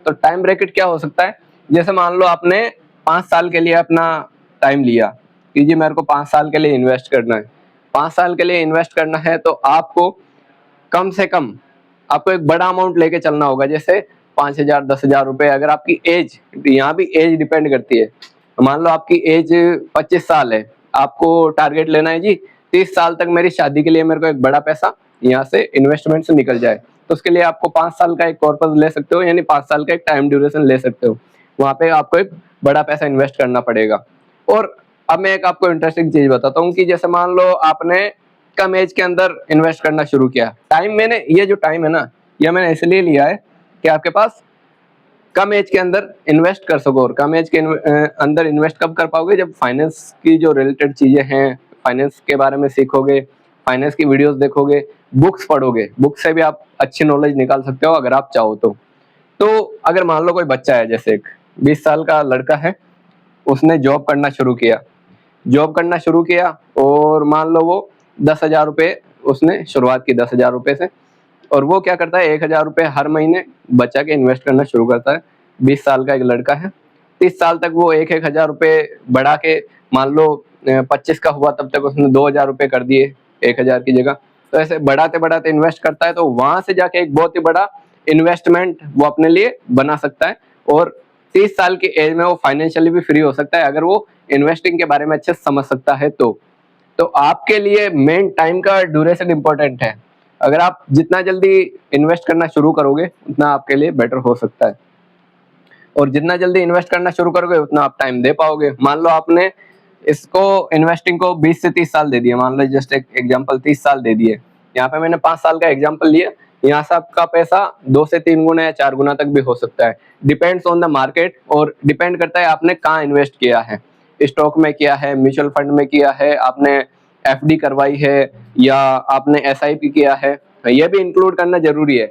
तो time bracket क्या हो सकता है, जैसे मान लो आपने 5 साल के लिए अपना टाइम लिया कि जी मेरे को 5 साल के लिए इन्वेस्ट करना है। 5 साल के लिए इन्वेस्ट करना है तो आपको कम से कम आपको एक बड़ा अमाउंट लेके चलना होगा, जैसे 5,000 10,000 रुपए। अगर आपकी एज, यहाँ भी एज डिपेंड करती है, मान लो आपकी एज 25 साल है, आपको टारगेट लेना है जी 30 साल तक मेरी शादी के लिए मेरे को एक बड़ा पैसा यहाँ से इन्वेस्टमेंट से निकल जाए, तो उसके लिए आपको 5 साल का एक कॉर्पस ले सकते हो, यानी 5 साल का एक टाइम ड्यूरेशन ले सकते हो। वहां पे आपको एक बड़ा पैसा इन्वेस्ट करना पड़ेगा। और अब मैं एक आपको इंटरेस्टिंग चीज बताता हूँ कि जैसे मान लो आपने कम एज के अंदर इन्वेस्ट करना शुरू किया, टाइम मैंने ये जो टाइम है ना, ये मैंने इसलिए लिया है कि आपके पास कम एज के अंदर इन्वेस्ट कर सको। और कम एज के अंदर इन्वेस्ट कब कर पाओगे, जब फाइनेंस की जो रिलेटेड चीजें हैं, फाइनेंस के बारे में सीखोगे, फाइनेंस की वीडियोस देखोगे, बुक्स पढ़ोगे, बुक से भी आप अच्छी नॉलेज निकाल सकते हो अगर आप चाहो तो अगर मान लो कोई बच्चा है, जैसे एक 20 साल का लड़का है, उसने जॉब करना शुरू किया, जॉब करना शुरू किया और मान लो वो 10,000 रुपये उसने शुरुआत की 10,000 रुपये से, और वो क्या करता है 1,000 रुपये हर महीने बचा के इन्वेस्ट करना शुरू करता है। 20 साल का एक लड़का है, 30 साल तक वो 1,000 रुपये बढ़ा के, मान लो 25 का हुआ तब तक उसने 2,000 रुपये कर दिए 1,000 की जगह। तो ऐसे बढ़ाते बढ़ाते इन्वेस्ट करता है, तो वहां से जाके एक बहुत ही बड़ा इन्वेस्टमेंट वो अपने लिए बना सकता है। और 30 साल की एज में वो फाइनेंशियली भी फ्री हो सकता है अगर वो इन्वेस्टिंग के बारे में अच्छे से समझ सकता है तो आपके लिए मेन टाइम का ड्यूरेशन इंपॉर्टेंट है। अगर आप जितना जल्दी इन्वेस्ट करना शुरू करोगे उतना आपके लिए बेटर हो सकता है, और जितना जल्दी इन्वेस्ट करना शुरू करोगे उतना आप टाइम दे पाओगे। मान लो आपने इसको इन्वेस्टिंग को 20 से 30 साल दे दिए, मान लो जस्ट एक एग्जांपल 30 साल दे दिए, यहाँ पे मैंने 5 साल का एग्जांपल लिया, यहाँ से आपका पैसा 2 से 3 गुना या 4 गुना तक भी हो सकता है, डिपेंड्स ऑन द मार्केट, और डिपेंड करता है आपने कहाँ इन्वेस्ट किया है, स्टॉक में किया है, म्यूचुअल फंड में किया है, आपने एफडी करवाई है, या आपने एसआईपी किया है, ये भी इंक्लूड करना जरूरी है।